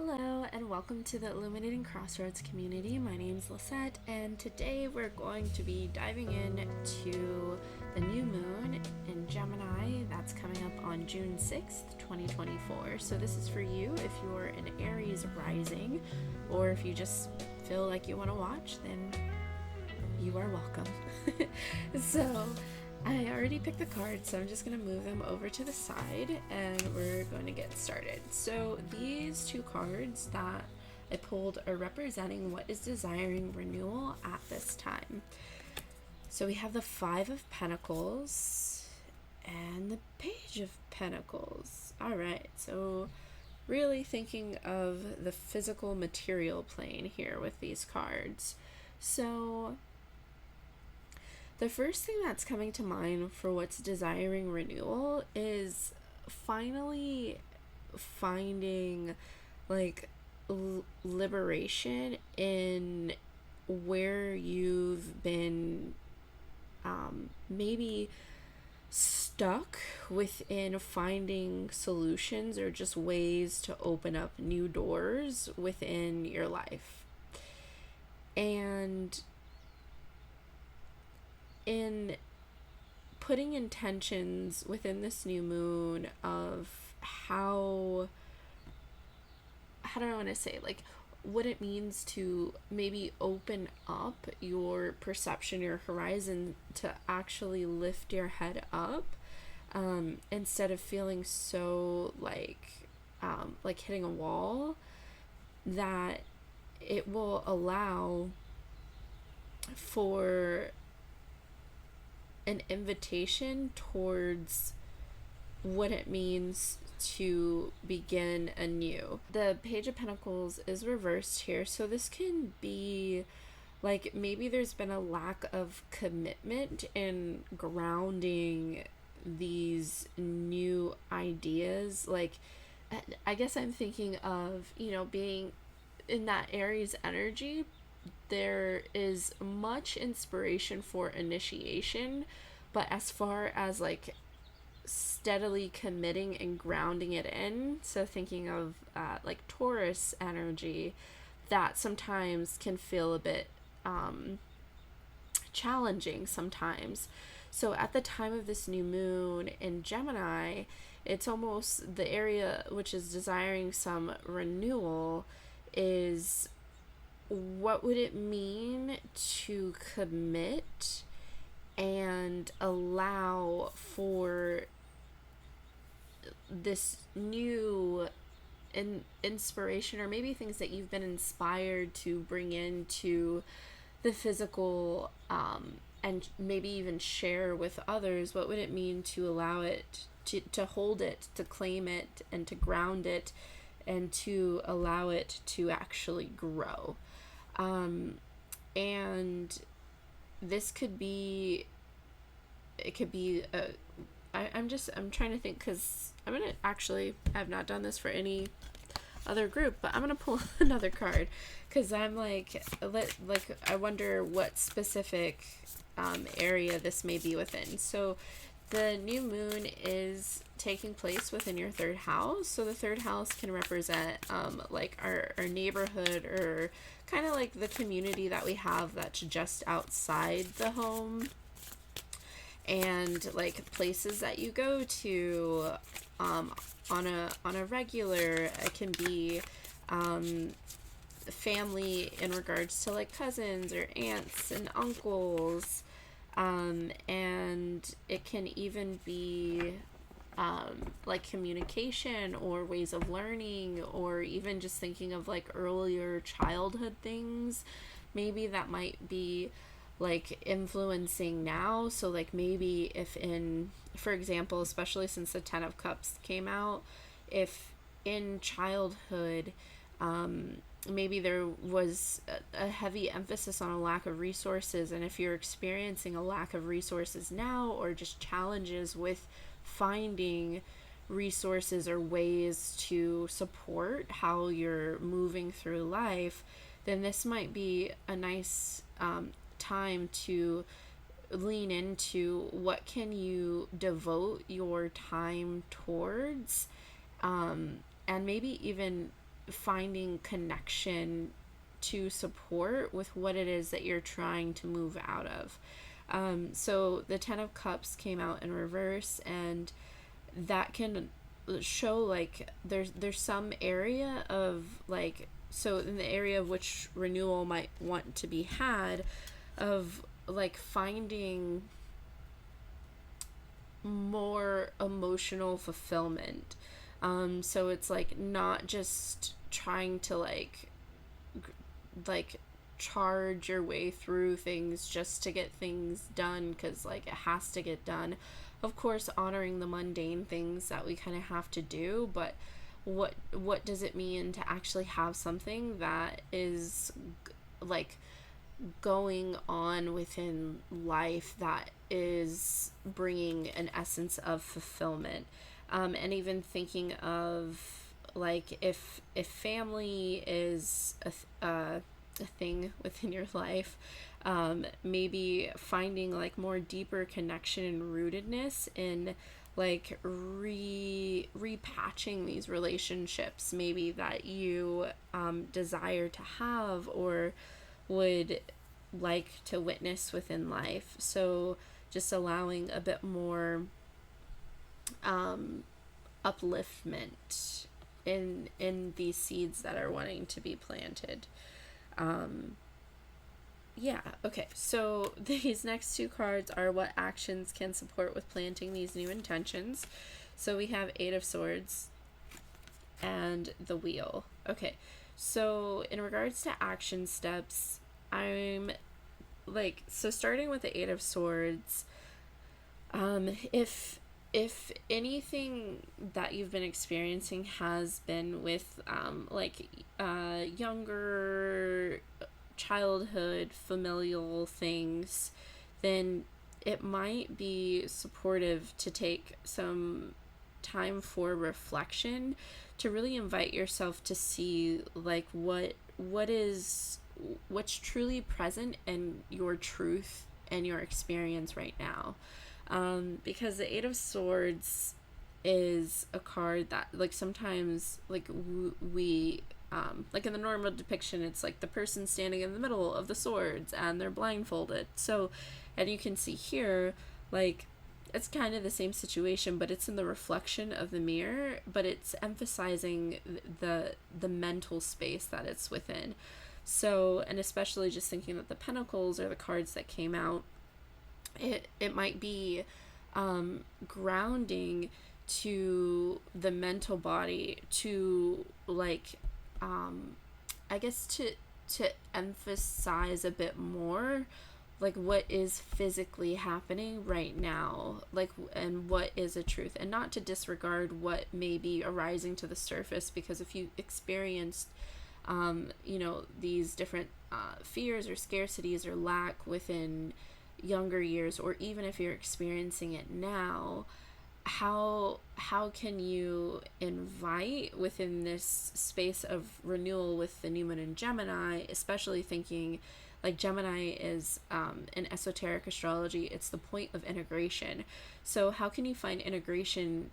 Hello and welcome to the Illuminating Crossroads community. My name is Lisette, and today we're going to be diving into the new moon in Gemini that's coming up on June 6th, 2024. So this is for you if you're an Aries rising, or if you just feel like you want to watch, then you are welcome. So I already picked the cards, so I'm just going to move them over to the side and we're going to get started. So these two cards that I pulled are representing what is desiring renewal at this time. So we have the Five of Pentacles and the Page of Pentacles. All right, so really thinking of the physical material plane here with these cards. So the first thing that's coming to mind for what's desiring renewal is finally finding like liberation in where you've been maybe stuck within finding solutions or just ways to open up new doors within your life. And in putting intentions within this new moon of how do I want to say, like, what it means to maybe open up your perception, your horizon, to actually lift your head up, instead of feeling so like hitting a wall, that it will allow for an invitation towards what it means to begin anew. The Page of Pentacles is reversed here, so this can be like maybe there's been a lack of commitment in grounding these new ideas. Like, I guess I'm thinking of, being in that Aries energy. There is much inspiration for initiation, but as far as like steadily committing and grounding it in, so thinking of like Taurus energy, that sometimes can feel a bit challenging sometimes. So at the time of this new moon in Gemini, it's almost the area which is desiring some renewal is, what would it mean to commit and allow for this new inspiration, or maybe things that you've been inspired to bring into the physical, and maybe even share with others? What would it mean to allow it to hold it, to claim it, and to ground it, and to allow it to actually grow? And this could be, it could be I'm trying to think, because I have not done this for any other group, but I'm gonna pull another card, because I'm like I wonder what specific area this may be within. So the new moon is taking place within your third house. So the third house can represent like our neighborhood, or kind of like the community that we have that's just outside the home, and like places that you go to on a regular. It can be family in regards to like cousins or aunts and uncles, and it can even be like communication or ways of learning, or even just thinking of like earlier childhood things maybe that might be like influencing now. So like maybe if in, for example, especially since the Ten of Cups came out, if in childhood maybe there was a heavy emphasis on a lack of resources, and if you're experiencing a lack of resources now, or just challenges with finding resources or ways to support how you're moving through life, then this might be a nice time to lean into what can you devote your time towards, and maybe even finding connection to support with what it is that you're trying to move out of. So the Ten of Cups came out in reverse, and that can show like there's some area of like, so in the area of which renewal might want to be had, of like finding more emotional fulfillment. So it's like not just trying to like charge your way through things just to get things done because like it has to get done. Of course, honoring the mundane things that we kind of have to do, but what does it mean to actually have something that is like going on within life that is bringing an essence of fulfillment? And even thinking of like if family is a thing within your life, maybe finding like more deeper connection and rootedness in like repatching these relationships maybe that you desire to have or would like to witness within life. So just allowing a bit more upliftment in these seeds that are wanting to be planted. Yeah, okay, so these next two cards are what actions can support with planting these new intentions. So we have Eight of Swords and the Wheel. Okay, so in regards to action steps, I'm like, so starting with the Eight of Swords, if anything that you've been experiencing has been with younger childhood familial things, then it might be supportive to take some time for reflection, to really invite yourself to see like what's truly present in your truth and your experience right now. Because the Eight of Swords is a card that like sometimes like we like in the normal depiction, it's like the person standing in the middle of the swords and they're blindfolded. So, and you can see here, like, it's kind of the same situation, but it's in the reflection of the mirror, but it's emphasizing the mental space that it's within. So, and especially just thinking that the Pentacles are the cards that came out, it might be grounding to the mental body, to like I guess to emphasize a bit more like what is physically happening right now, like, and what is a truth, and not to disregard what may be arising to the surface, because if you experienced these different fears or scarcities or lack within younger years, or even if you're experiencing it now, how can you invite within this space of renewal with the new moon in Gemini, especially thinking like Gemini is in esoteric astrology, it's the point of integration. So how can you find integration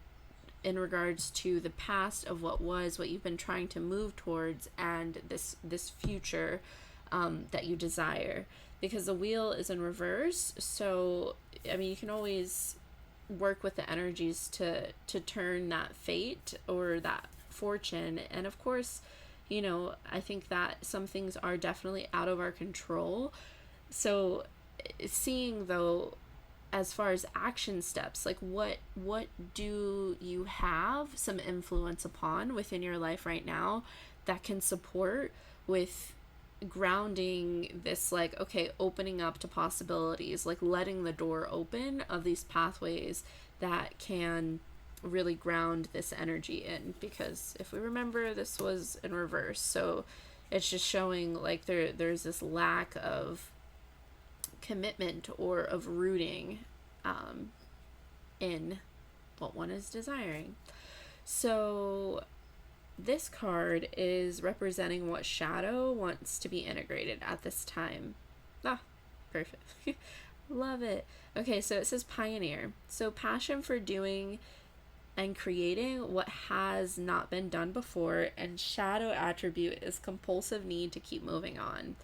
in regards to the past of what was, what you've been trying to move towards, and this future that you desire? Because the Wheel is in reverse, so I mean you can always work with the energies to turn that fate or that fortune. And of course, I think that some things are definitely out of our control. So seeing though, as far as action steps, like what do you have some influence upon within your life right now that can support with grounding this, like, okay, opening up to possibilities, like letting the door open of these pathways that can really ground this energy in. Because if we remember, this was in reverse, so it's just showing like there's this lack of commitment or of rooting in what one is desiring. So this card is representing what shadow wants to be integrated at this time. Ah, perfect. Love it. Okay, so it says pioneer. So passion for doing and creating what has not been done before, and shadow attribute is compulsive need to keep moving on.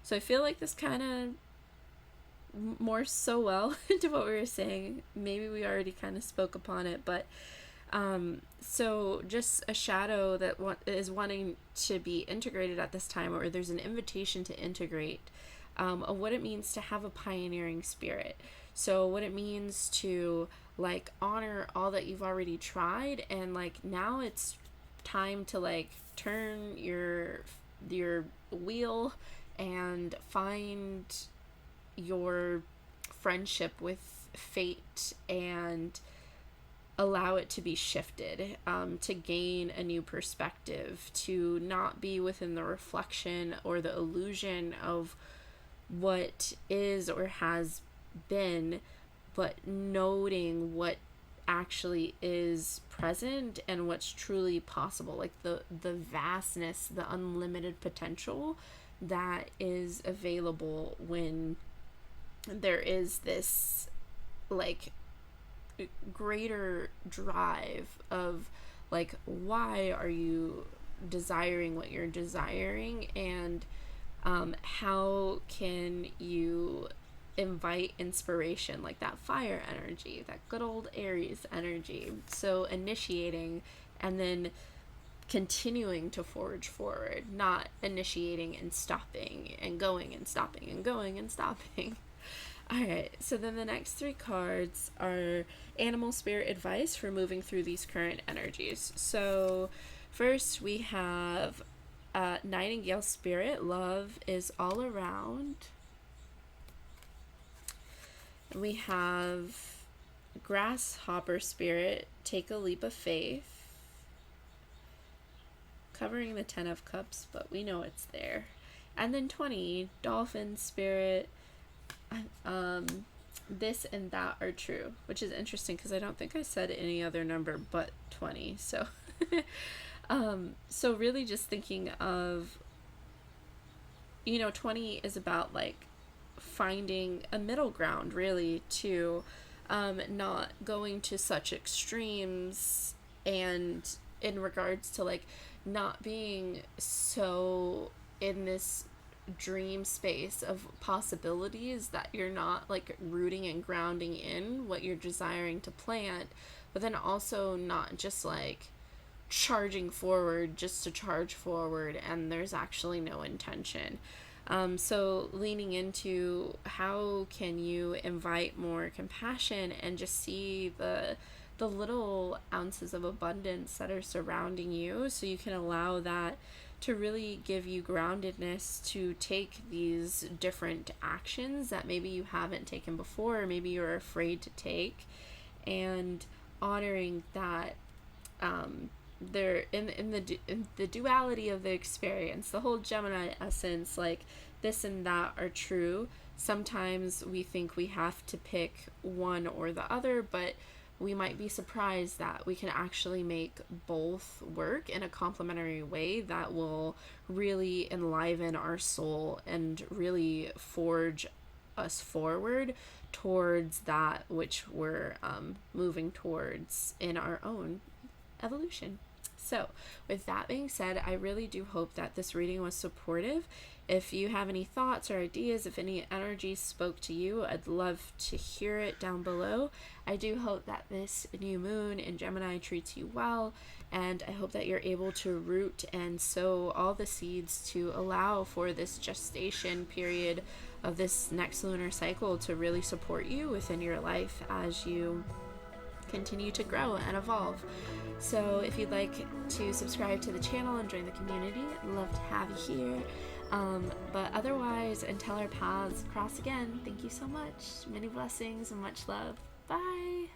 So I feel like this kind of more so well into what we were saying. Maybe we already kind of spoke upon it, but so just a shadow that is wanting to be integrated at this time, or there's an invitation to integrate of what it means to have a pioneering spirit. So what it means to like honor all that you've already tried, and like now it's time to like turn your wheel and find your friendship with fate and allow it to be shifted, to gain a new perspective, to not be within the reflection or the illusion of what is or has been, but noting what actually is present and what's truly possible, like the vastness, the unlimited potential that is available when there is this like greater drive of like, why are you desiring what you're desiring, and how can you invite inspiration, like that fire energy, that good old Aries energy. So initiating and then continuing to forge forward, not initiating and stopping and going and stopping and going and stopping. Alright, so then the next three cards are animal spirit advice for moving through these current energies. So first we have Nightingale spirit, love is all around. We have Grasshopper spirit, take a leap of faith. Covering the 10 of Cups, but we know it's there. And then 20, Dolphin spirit, this and that are true, which is interesting because I don't think I said any other number but 20. So so really just thinking of, 20 is about like finding a middle ground, really, to not going to such extremes, and in regards to like not being so in this dream space of possibilities that you're not like rooting and grounding in what you're desiring to plant, but then also not just like charging forward just to charge forward and there's actually no intention. So leaning into how can you invite more compassion and just see the little ounces of abundance that are surrounding you, so you can allow that to really give you groundedness to take these different actions that maybe you haven't taken before, or maybe you're afraid to take, and honoring that they're in the duality of the experience, the whole Gemini essence, like this and that are true. Sometimes we think we have to pick one or the other, but we might be surprised that we can actually make both work in a complementary way that will really enliven our soul and really forge us forward towards that which we're moving towards in our own evolution. So with that being said, I really do hope that this reading was supportive. If you have any thoughts or ideas, if any energies spoke to you, I'd love to hear it down below. I do hope that this new moon in Gemini treats you well, and I hope that you're able to root and sow all the seeds to allow for this gestation period of this next lunar cycle to really support you within your life as you continue to grow and evolve. So if you'd like to subscribe to the channel and join the community, I'd love to have you here. But otherwise, until our paths cross again, thank you so much. Many blessings and much love. Bye.